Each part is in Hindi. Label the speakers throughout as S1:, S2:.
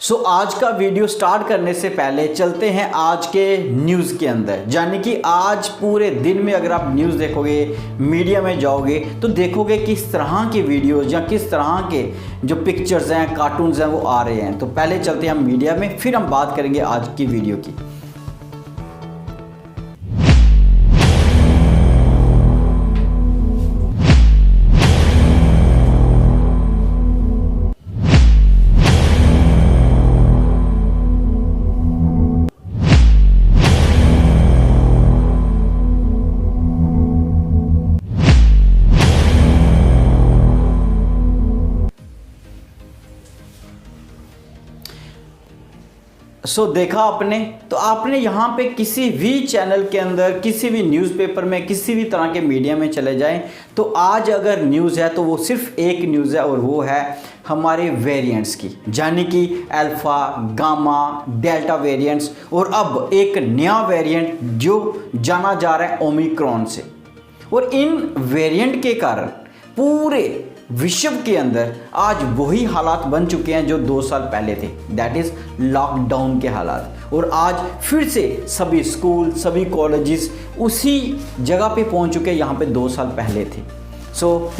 S1: आज का वीडियो स्टार्ट करने से पहले चलते हैं आज के न्यूज़ के अंदर। यानी कि आज पूरे दिन में अगर आप न्यूज़ देखोगे, मीडिया में जाओगे तो देखोगे किस तरह की वीडियोज़ या किस तरह के जो पिक्चर्स हैं, कार्टून्स हैं वो आ रहे हैं। तो पहले चलते हैं हम मीडिया में, फिर हम बात करेंगे आज की वीडियो की। देखा आपने, तो आपने यहाँ पे किसी भी चैनल के अंदर, किसी भी न्यूज़पेपर में, किसी भी तरह के मीडिया में चले जाएं तो आज अगर न्यूज़ है तो वो सिर्फ एक न्यूज़ है और वो है हमारे वेरिएंट्स की, यानी कि अल्फ़ा, गामा, डेल्टा वेरिएंट्स। और अब एक नया वेरिएंट जो जाना जा रहा है ओमिक्रॉन से। और इन वेरिएंट के कारण पूरे विश्व के अंदर आज वही हालात बन चुके हैं जो 2 साल पहले थे, दैट इज़ लॉकडाउन के हालात। और आज फिर से सभी स्कूल, सभी कॉलेजेस उसी जगह पे पहुंच चुके हैं यहाँ पे 2 साल पहले थे।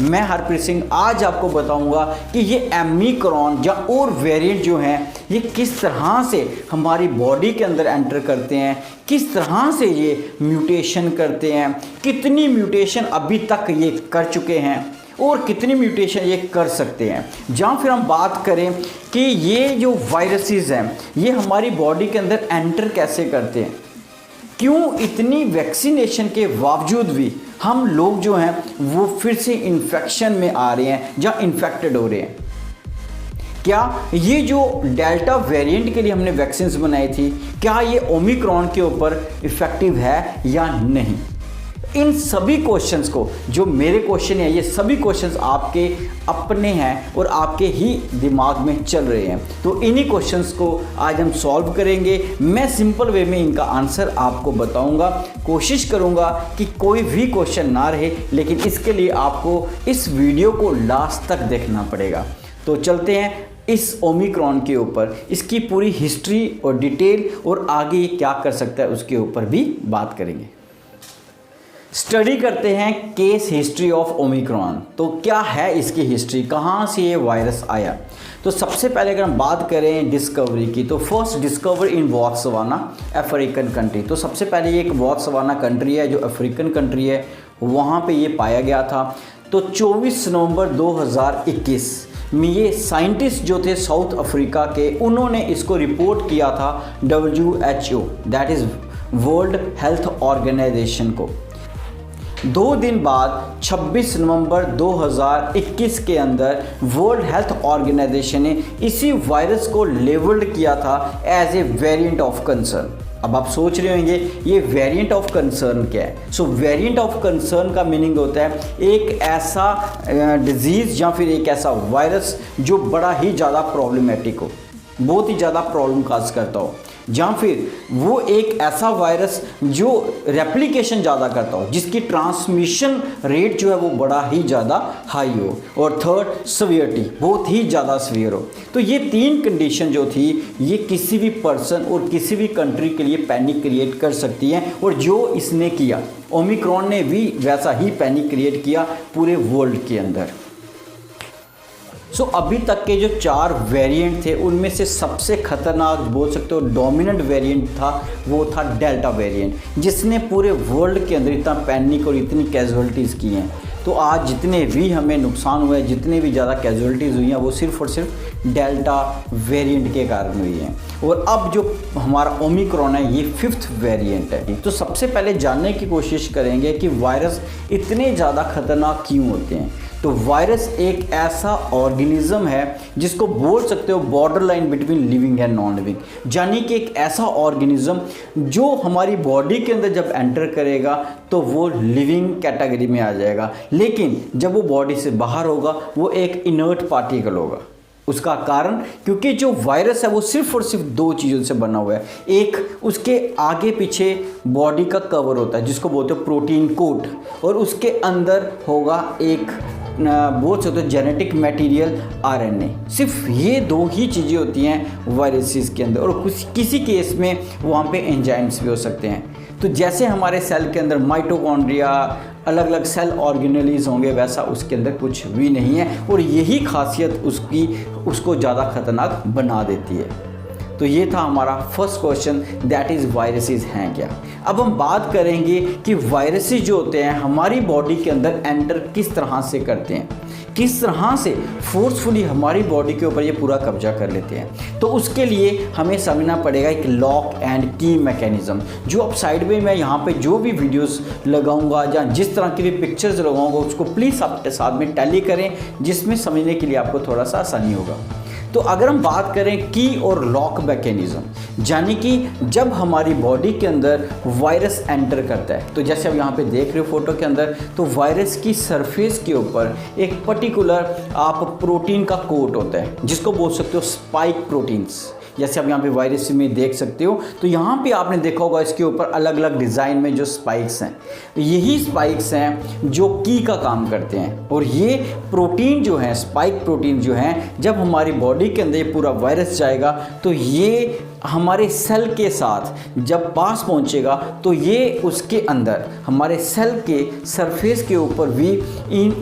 S1: मैं हरप्रीत सिंह आज आपको बताऊंगा कि ये ओमिक्रॉन या और वेरिएंट जो हैं ये किस तरह से हमारी बॉडी के अंदर एंटर करते हैं, किस तरह से ये म्यूटेशन करते हैं, कितनी म्यूटेशन अभी तक ये कर चुके हैं और कितनी म्यूटेशन ये कर सकते हैं। जहाँ फिर हम बात करें कि ये जो वायरसेस हैं ये हमारी बॉडी के अंदर एंटर कैसे करते हैं, क्यों इतनी वैक्सीनेशन के बावजूद भी हम लोग जो हैं वो फिर से इन्फेक्शन में आ रहे हैं या इन्फेक्टेड हो रहे हैं। क्या ये जो डेल्टा वेरिएंट के लिए हमने वैक्सीन्स बनाई थी, क्या ये ओमिक्रॉन के ऊपर इफ़ेक्टिव है या नहीं? इन सभी क्वेश्चंस को, जो मेरे क्वेश्चन हैं, ये सभी क्वेश्चंस आपके अपने हैं और आपके ही दिमाग में चल रहे हैं। तो इन्हीं क्वेश्चंस को आज हम सॉल्व करेंगे। मैं सिंपल वे में इनका आंसर आपको बताऊंगा। कोशिश करूंगा कि कोई भी क्वेश्चन ना रहे, लेकिन इसके लिए आपको इस वीडियो को लास्ट तक देखना पड़ेगा। तो चलते हैं इस ओमिक्रॉन के ऊपर, इसकी पूरी हिस्ट्री और डिटेल और आगे ये क्या कर सकता है उसके ऊपर भी बात करेंगे। स्टडी करते हैं केस हिस्ट्री ऑफ ओमिक्रॉन। तो क्या है इसकी हिस्ट्री, कहाँ से ये वायरस आया? तो सबसे पहले अगर हम बात करें डिस्कवरी की, तो फर्स्ट डिस्कवर इन बोत्सवाना, अफ्रीकन कंट्री। तो सबसे पहले ये एक बोत्सवाना कंट्री है जो अफ्रीकन कंट्री है, वहाँ पे ये पाया गया था। तो 24 नवंबर 2021 में ये साइंटिस्ट जो थे साउथ अफ्रीका के, उन्होंने इसको रिपोर्ट किया था WHO, that is world health organization को। 2 दिन बाद 26 नवंबर 2021 के अंदर वर्ल्ड हेल्थ ऑर्गेनाइजेशन ने इसी वायरस को लेबल्ड किया था as a variant of concern. अब आप सोच रहे होंगे ये वेरिएंट ऑफ कंसर्न क्या है? वेरिएंट ऑफ कंसर्न का मीनिंग होता है एक ऐसा डिजीज़ या फिर एक ऐसा वायरस जो बड़ा ही ज़्यादा प्रॉब्लमेटिक हो, बहुत ही ज़्यादा प्रॉब्लम काज करता हो, या फिर वो एक ऐसा वायरस जो रेप्लिकेशन ज़्यादा करता हो, जिसकी ट्रांसमिशन रेट जो है वो बड़ा ही ज़्यादा हाई हो, और थर्ड सीवियरिटी, बहुत ही ज़्यादा सीवियर हो। तो ये 3 कंडीशन जो थी ये किसी भी पर्सन और किसी भी कंट्री के लिए पैनिक क्रिएट कर सकती हैं, और जो इसने किया, ओमिक्रॉन ने भी वैसा ही पैनिक क्रिएट किया पूरे वर्ल्ड के अंदर। अभी तक के जो 4 वेरिएंट थे उनमें से सबसे खतरनाक बोल सकते हो डोमिनेंट वेरिएंट था, वो था डेल्टा वेरिएंट, जिसने पूरे वर्ल्ड के अंदर इतना पैनिक और इतनी कैजुअलिटीज़ की हैं। तो आज जितने भी हमें नुकसान हुए, जितने भी ज़्यादा कैजुअलिटीज़ हुई हैं, वो सिर्फ और सिर्फ डेल्टा वेरिएंट के कारण हुई हैं। और अब जो हमारा ओमिक्रॉन है ये 5th वेरिएंट है। तो सबसे पहले जानने की कोशिश करेंगे कि वायरस इतने ज़्यादा खतरनाक क्यों होते हैं। तो वायरस एक ऐसा ऑर्गेनिज्म है जिसको बोल सकते हो border line between living and non living, यानी कि एक ऐसा ऑर्गेनिज्म जो हमारी बॉडी के अंदर जब एंटर करेगा तो वो लिविंग कैटेगरी में आ जाएगा, लेकिन जब वो बॉडी से बाहर होगा वो एक इनर्ट पार्टिकल होगा। उसका कारण क्योंकि जो वायरस है वो सिर्फ और सिर्फ 2 चीज़ों से बना हुआ है। एक उसके आगे पीछे बॉडी का कवर होता है जिसको बोलते हैं प्रोटीन कोट, और उसके अंदर होगा एक बोल सकते हो जेनेटिक मटेरियल RNA। सिर्फ ये दो ही चीज़ें होती हैं वायरसेस के अंदर, और किसी केस में वहाँ पे एंजाइम्स भी हो सकते हैं। तो जैसे हमारे सेल के अंदर माइटोकॉन्ड्रिया, अलग अलग सेल ऑर्गेनेलीज होंगे, वैसा उसके अंदर कुछ भी नहीं है, और यही खासियत उसको ज़्यादा खतरनाक बना देती है। तो ये था हमारा first question, that is viruses हैं क्या। अब हम बात करेंगे कि वायरसेस जो होते हैं हमारी बॉडी के अंदर एंटर किस तरह से करते हैं, किस तरह से फोर्सफुली हमारी बॉडी के ऊपर ये पूरा कब्जा कर लेते हैं। तो उसके लिए हमें समझना पड़ेगा एक लॉक एंड की मैकेनिज़्म, जो अब साइड में मैं यहाँ पे जो भी वीडियोस लगाऊंगा या जिस तरह की भी पिक्चर्स लगाऊंगा उसको प्लीज़ आप साथ में टैली करें, जिसमें समझने के लिए आपको थोड़ा सा आसानी होगा। तो अगर हम बात करें की और लॉक मैकेनिज़्म, यानी कि जब हमारी बॉडी के अंदर वायरस एंटर करता है, तो जैसे आप यहाँ पे देख रहे हो फोटो के अंदर, तो वायरस की सरफेस के ऊपर एक पर्टिकुलर आप प्रोटीन का कोट होता है, जिसको बोल सकते हो स्पाइक प्रोटीन्स। जैसे आप यहाँ पे वायरस में देख सकते हो, तो यहाँ पे आपने देखा होगा इसके ऊपर अलग अलग डिज़ाइन में जो स्पाइक्स हैं, यही स्पाइक्स हैं जो की का काम करते हैं। और ये प्रोटीन जो है, स्पाइक प्रोटीन जो हैं, जब हमारी बॉडी के अंदर ये पूरा वायरस जाएगा तो ये हमारे सेल के साथ जब पास पहुंचेगा तो ये उसके अंदर हमारे सेल के सरफेस के ऊपर भी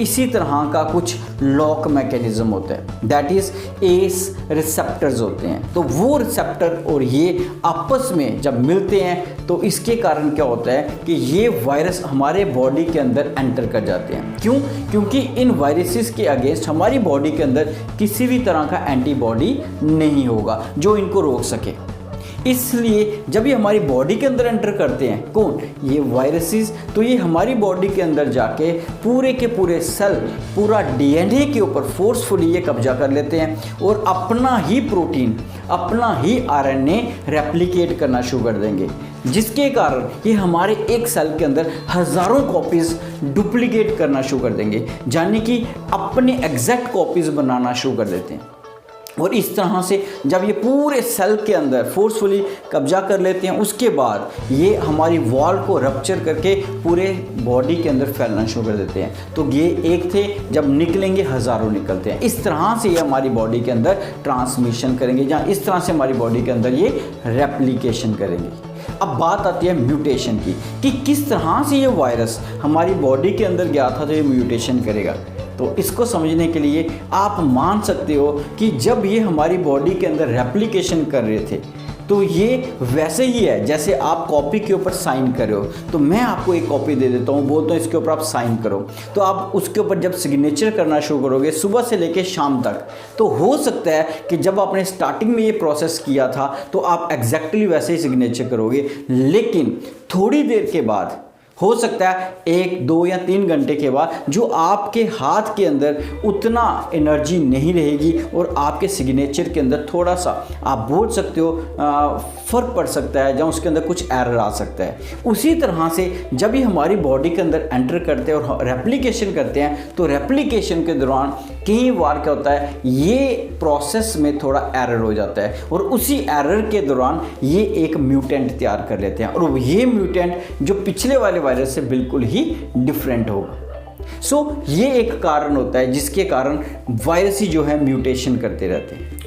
S1: इसी तरह का कुछ लॉक मैकेनिज़्म होता है, दैट इज़ एस रिसेप्टर्स होते हैं। तो वो रिसेप्टर और ये आपस में जब मिलते हैं तो इसके कारण क्या होता है कि ये वायरस हमारे बॉडी के अंदर एंटर कर जाते हैं। क्यों? क्योंकि इन वायरसेस के अगेंस्ट हमारी बॉडी के अंदर किसी भी तरह का एंटीबॉडी नहीं होगा जो इनको रोक सके। इसलिए जब ये हमारी बॉडी के अंदर एंटर करते हैं, कौन? ये वायरसेस, तो ये हमारी बॉडी के अंदर जाके पूरे के पूरे सेल, पूरा DNA के ऊपर फोर्सफुली ये कब्जा कर लेते हैं और अपना ही प्रोटीन, अपना ही RNA रेप्लिकेट करना शुरू कर देंगे, जिसके कारण ये हमारे एक सेल के अंदर हज़ारों कॉपीज़ डुप्लीकेट करना शुरू कर देंगे, यानी कि अपने एग्जैक्ट कॉपीज़ बनाना शुरू कर देते हैं। और इस तरह से जब ये पूरे सेल के अंदर फोर्सफुली कब्जा कर लेते हैं, उसके बाद ये हमारी वॉल को रप्चर करके पूरे बॉडी के अंदर फैलना शुरू कर देते हैं। तो ये एक थे, जब निकलेंगे हज़ारों निकलते हैं। इस तरह से ये हमारी बॉडी के अंदर ट्रांसमिशन करेंगे, जहाँ इस तरह से हमारी बॉडी के अंदर ये रेप्लिकेशन करेंगे। अब बात आती है म्यूटेशन की, कि किस तरह से ये वायरस हमारी बॉडी के अंदर गया था तो ये म्यूटेशन करेगा। तो इसको समझने के लिए आप मान सकते हो कि जब ये हमारी बॉडी के अंदर रेप्लिकेशन कर रहे थे तो ये वैसे ही है जैसे आप कॉपी के ऊपर साइन कर रहे हो। तो मैं आपको एक कॉपी दे देता हूँ, बोलता हूँ इसके ऊपर आप साइन करो, तो आप उसके ऊपर जब सिग्नेचर करना शुरू करोगे सुबह से लेकर शाम तक, तो हो सकता है कि जब आपने स्टार्टिंग में ये प्रोसेस किया था तो आप एग्जैक्टली वैसे ही सिग्नेचर करोगे, लेकिन थोड़ी देर के बाद, हो सकता है 1, 2 या 3 घंटे के बाद, जो आपके हाथ के अंदर उतना एनर्जी नहीं रहेगी और आपके सिग्नेचर के अंदर थोड़ा सा आप बोल सकते हो फ़र्क पड़ सकता है, जहाँ उसके अंदर कुछ एरर आ सकता है। उसी तरह से जब ये हमारी बॉडी के अंदर एंटर करते हैं और रेप्लिकेशन करते हैं, तो रेप्लिकेशन के दौरान कई बार क्या होता है, ये प्रोसेस में थोड़ा एरर हो जाता है और उसी एरर के दौरान ये एक म्यूटेंट तैयार कर लेते हैं, और ये म्यूटेंट जो पिछले वाले वायरस से बिल्कुल ही डिफरेंट होगा। सो ये एक कारण होता है जिसके कारण वायरस ही जो है म्यूटेशन करते रहते हैं।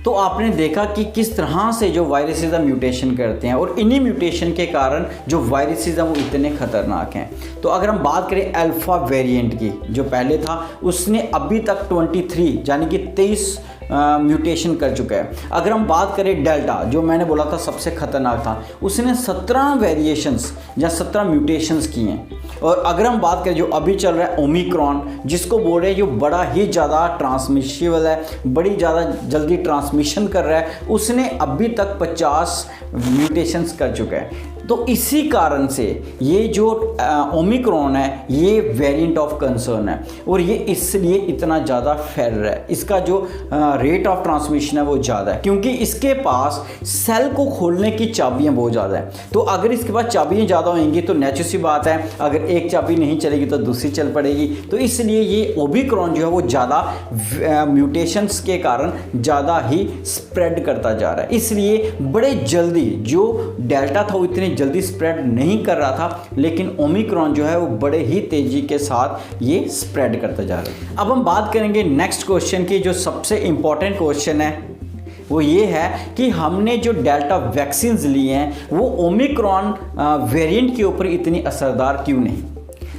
S1: तो आपने देखा कि किस तरह से जो वायरसेस म्यूटेशन करते हैं, और इन्हीं म्यूटेशन के कारण जो वायरसेस हैं वो इतने खतरनाक हैं। तो अगर हम बात करें अल्फ़ा वेरिएंट की, जो पहले था उसने अभी तक 23 यानी कि 23 म्यूटेशन कर चुका है। अगर हम बात करें डेल्टा, जो मैंने बोला था सबसे ख़तरनाक था, उसने 17 वेरिएशंस या 17 म्यूटेशंस किए हैं। और अगर हम बात करें जो अभी चल रहा है ओमिक्रॉन, जिसको बोल रहे हैं जो बड़ा ही ज़्यादा ट्रांसमिशिबल है, बड़ी ज़्यादा जल्दी ट्रांसमिशन कर रहा है, उसने अभी तक 50 म्यूटेशंस कर चुका है। तो इसी कारण से ये जो ओमिक्रॉन है ये वेरिएंट ऑफ कंसर्न है, और ये इसलिए इतना ज़्यादा फैल रहा है। इसका जो रेट ऑफ ट्रांसमिशन है वो ज़्यादा है, क्योंकि इसके पास सेल को खोलने की चाबियाँ बहुत ज़्यादा है। तो अगर इसके पास चाबियाँ ज़्यादा होंगी तो नेचुरल सी बात है, अगर एक चाबी नहीं चलेगी तो दूसरी चल पड़ेगी। तो इसलिए ये ओमिक्रॉन जो है वो ज़्यादा म्यूटेशंस के कारण ज़्यादा ही स्प्रेड करता जा रहा है। इसलिए बड़े जल्दी, जो डेल्टा था वो इतने जल्दी स्प्रेड नहीं कर रहा था, लेकिन ओमिक्रॉन जो है वो बड़े ही तेज़ी के साथ ये स्प्रेड करता जा रहा है। अब हम बात करेंगे नेक्स्ट क्वेश्चन की, जो सबसे इम्पॉर्टेंट क्वेश्चन है वो ये है कि हमने जो डेल्टा वैक्सीन लिए हैं वो ओमिक्रॉन वेरिएंट के ऊपर इतनी असरदार क्यों नहीं।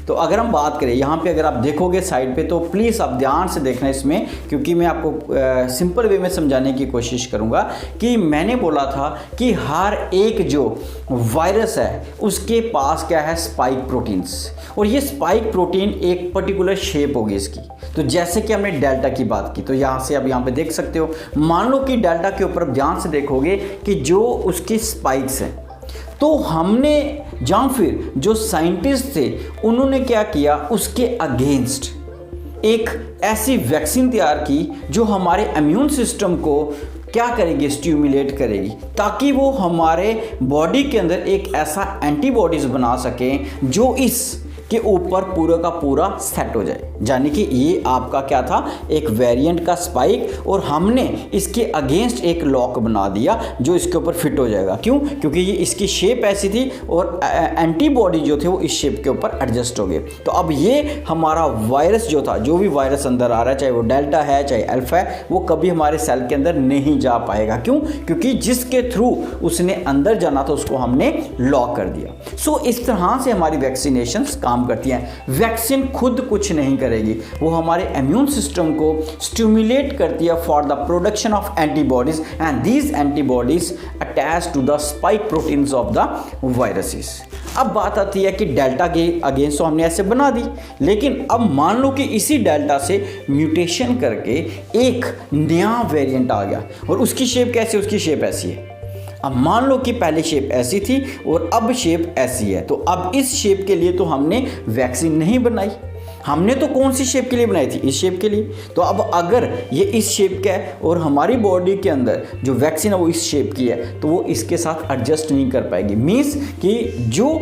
S1: तो अगर हम बात करें यहाँ पे, अगर आप देखोगे साइड पे, तो प्लीज़ आप ध्यान से देखना इसमें, क्योंकि मैं आपको सिंपल वे में समझाने की कोशिश करूँगा कि मैंने बोला था कि हर एक जो वायरस है उसके पास क्या है, स्पाइक प्रोटीन्स, और ये स्पाइक प्रोटीन एक पर्टिकुलर शेप होगी इसकी। तो जैसे कि हमने डेल्टा की बात की, तो यहाँ से आप यहाँ पे देख सकते हो, मान लो कि डेल्टा के ऊपर ध्यान से देखोगे कि जो उसकी स्पाइक्स हैं, तो हमने या फिर जो साइंटिस्ट थे उन्होंने क्या किया, उसके अगेंस्ट एक ऐसी वैक्सीन तैयार की जो हमारे इम्यून सिस्टम को क्या करेगी, स्टिमुलेट करेगी, ताकि वो हमारे बॉडी के अंदर एक ऐसा एंटीबॉडीज बना सकें जो इस के ऊपर पूरा का पूरा सेट हो जाए। यानी कि ये आपका क्या था, एक वेरिएंट का स्पाइक, और हमने इसके अगेंस्ट एक लॉक बना दिया जो इसके ऊपर फिट हो जाएगा। क्यों? क्योंकि ये इसकी शेप ऐसी थी और एंटीबॉडी जो थे वो इस शेप के ऊपर एडजस्ट हो गए। तो अब ये हमारा वायरस जो था, जो भी वायरस अंदर आ रहा है, चाहे वो डेल्टा है चाहे अल्फा है, वो कभी हमारे सेल के अंदर नहीं जा पाएगा। क्यों? क्योंकि जिसके थ्रू उसने अंदर जाना था उसको हमने लॉक कर दिया। सो इस तरह से हमारी वैक्सीनेशन काम करती हैं। वैक्सीन खुद कुछ नहीं करेगी, वो हमारे इम्यून सिस्टम को स्टिमुलेट करती है for the production of antibodies, and these antibodies attach to the spike proteins of the viruses. अब बात आती है कि डेल्टा के अगेंस्ट तो हमने ऐसे बना दी, लेकिन अब मान लो कि इसी डेल्टा से म्यूटेशन करके एक नया वेरिएंट आ गया, और उसकी शेप कैसी, उसकी शेप ऐसी है। अब मान लो कि पहले शेप ऐसी थी और अब शेप ऐसी है, तो अब इस शेप के लिए तो हमने वैक्सीन नहीं बनाई, हमने तो कौन सी शेप के लिए बनाई थी, इस शेप के लिए। तो अब अगर ये इस शेप का है और हमारी बॉडी के अंदर जो वैक्सीन है वो इस शेप की है, तो वो इसके साथ एडजस्ट नहीं कर पाएगी। मीन्स कि जो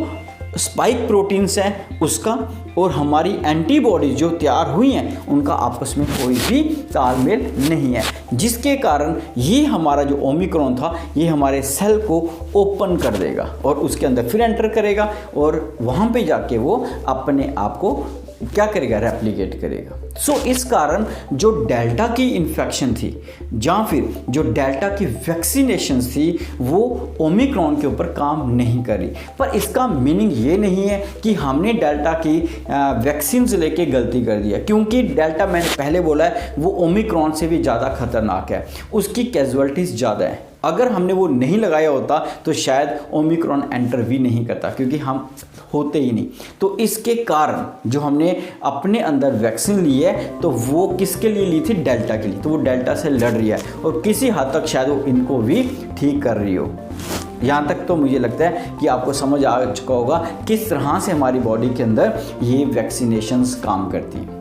S1: स्पाइक प्रोटीन्स हैं उसका और हमारी एंटीबॉडीज जो तैयार हुई हैं उनका आपस में कोई भी तालमेल नहीं है, जिसके कारण ये हमारा जो ओमिक्रॉन था ये हमारे सेल को ओपन कर देगा और उसके अंदर फिर एंटर करेगा, और वहाँ पे जाके वो अपने आप को क्या करेगा, रेप्लिकेट करेगा। सो इस कारण जो डेल्टा की इन्फेक्शन थी या फिर जो डेल्टा की वैक्सीनेशन थी वो ओमिक्रॉन के ऊपर काम नहीं करी। पर इसका मीनिंग ये नहीं है कि हमने डेल्टा की वैक्सीन लेके गलती कर दिया, क्योंकि डेल्टा मैंने पहले बोला है वो ओमिक्रॉन से भी ज़्यादा खतरनाक है, उसकी कैजुअलिटीज़ ज़्यादा है। अगर हमने वो नहीं लगाया होता तो शायद ओमिक्रॉन एंटर भी नहीं करता, क्योंकि हम होते ही नहीं। तो इसके कारण जो हमने अपने अंदर वैक्सीन ली है तो वो किसके लिए ली थी, डेल्टा के लिए। तो वो डेल्टा से लड़ रही है और किसी हद तक शायद वो इनको भी ठीक कर रही हो। यहाँ तक तो मुझे लगता है कि आपको समझ आ चुका होगा किस तरह से हमारी बॉडी के अंदर ये वैक्सीनेशंस काम करती हैं।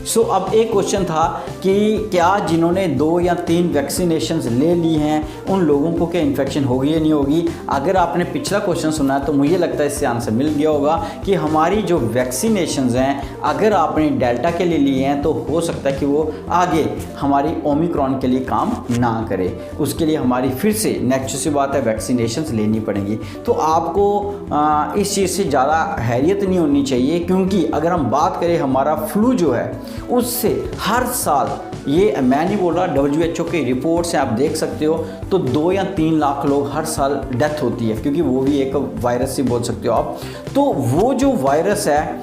S1: सो अब एक क्वेश्चन था कि क्या जिन्होंने 2 या 3 वैक्सीनेशंस ले ली हैं उन लोगों को क्या इन्फेक्शन होगी या नहीं होगी। अगर आपने पिछला क्वेश्चन सुना है तो मुझे लगता है इससे आंसर मिल गया होगा कि हमारी जो वैक्सीनेशंस हैं अगर आपने डेल्टा के लिए लिए हैं तो हो सकता है कि वो आगे हमारी ओमिक्रॉन के लिए काम ना करे, उसके लिए हमारी फिर से नेक्स्ट सी बात है वैक्सीनेशंस लेनी पड़ेंगी। तो आपको इस चीज़ से ज़्यादा हैरियत नहीं होनी चाहिए, क्योंकि अगर हम बात करें हमारा फ्लू जो है उससे हर साल, ये मैं नहीं बोल रहा, WHO की रिपोर्ट्स हैं आप देख सकते हो, तो 2 या 3 लाख लोग हर साल डेथ होती है, क्योंकि वो भी एक वायरस से बोल सकते हो आप। तो वो जो वायरस है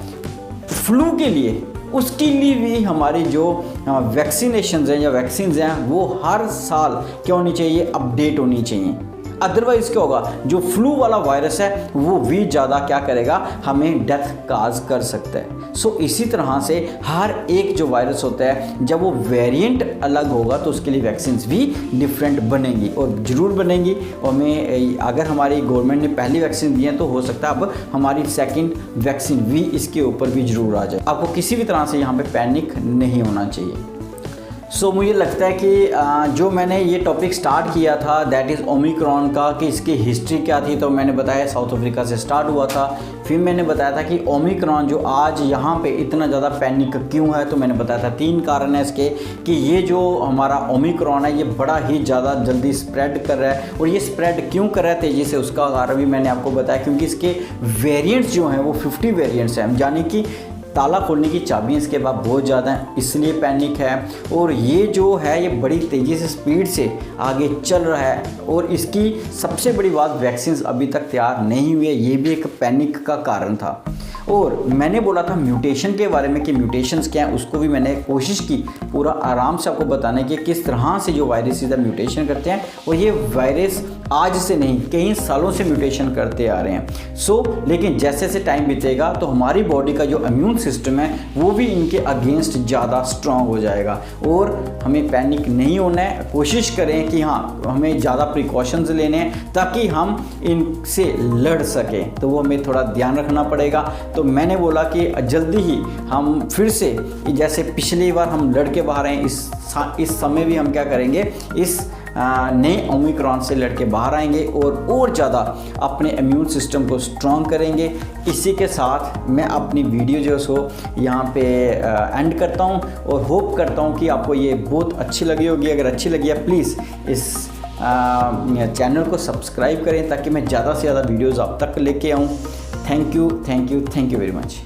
S1: फ्लू के लिए, उसके लिए भी हमारी जो वैक्सीनेशन हैं या वैक्सीन हैं वो हर साल क्या होनी चाहिए, अपडेट होनी चाहिए। अदरवाइज क्या होगा, जो फ्लू वाला वायरस है वो भी ज़्यादा क्या करेगा, हमें डेथ काज कर सकता है। सो इसी तरह से हर एक जो वायरस होता है जब वो वेरिएंट अलग होगा तो उसके लिए वैक्सीन्स भी डिफरेंट बनेंगी और ज़रूर बनेंगी। और मैं अगर हमारी गवर्नमेंट ने पहली वैक्सीन दी है तो हो सकता है अब हमारी सेकंड वैक्सीन भी इसके ऊपर भी ज़रूर आ जाए। आपको किसी भी तरह से यहाँ पे पैनिक नहीं होना चाहिए। मुझे लगता है कि जो मैंने ये टॉपिक स्टार्ट किया था दैट इज़ ओमिक्रॉन का, कि इसकी हिस्ट्री क्या थी, तो मैंने बताया साउथ अफ्रीका से स्टार्ट हुआ था। फिर मैंने बताया था कि ओमिक्रॉन जो आज यहाँ पे इतना ज़्यादा पैनिक क्यों है, तो मैंने बताया था 3 कारण है इसके, कि ये जो हमारा ओमिक्रॉन है ये बड़ा ही ज़्यादा जल्दी स्प्रेड कर रहा है। और ये स्प्रेड क्यों कर रहा है तेज़ी से, उसका कारण भी मैंने आपको बताया, क्योंकि इसके वेरिएंट्स जो हैं वो 50 वेरिएंट्स हैं, यानी कि ताला खोलने की चाबियाँ इसके पास बहुत ज़्यादा हैं, इसलिए पैनिक है। और ये जो है ये बड़ी तेज़ी से स्पीड से आगे चल रहा है। और इसकी सबसे बड़ी बात, वैक्सीन अभी तक तैयार नहीं हुई है, ये भी एक पैनिक का कारण था। और मैंने बोला था म्यूटेशन के बारे में कि म्यूटेशंस क्या हैं, उसको भी मैंने कोशिश की पूरा आराम से आपको बताने की किस तरह से जो वायरस इधर म्यूटेशन करते हैं। और ये वायरस आज से नहीं कई सालों से म्यूटेशन करते आ रहे हैं। लेकिन जैसे जैसे टाइम बीतेगा तो हमारी बॉडी का जो इम्यून सिस्टम है वो भी इनके अगेंस्ट ज़्यादा स्ट्रॉन्ग हो जाएगा। और हमें पैनिक नहीं होना है, कोशिश करें कि हाँ हमें ज़्यादा प्रिकॉशंस लेने हैं ताकि हम इनसे लड़ सकें, तो वो हमें थोड़ा ध्यान रखना पड़ेगा। तो मैंने बोला कि जल्दी ही हम फिर से, जैसे पिछली बार हम लड़ के बाहर आए, इस समय भी हम क्या करेंगे, इस नए ओमिक्रॉन से लड़के बाहर आएंगे और ज़्यादा अपने इम्यून सिस्टम को स्ट्रॉन्ग करेंगे। इसी के साथ मैं अपनी वीडियो जो सो यहाँ पे एंड करता हूँ और होप करता हूँ कि आपको ये बहुत अच्छी लगी होगी। अगर अच्छी लगी है प्लीज़ इस चैनल को सब्सक्राइब करें ताकि मैं ज़्यादा से ज़्यादा वीडियोज़ आप तक लेके आऊँ। Thank you very much.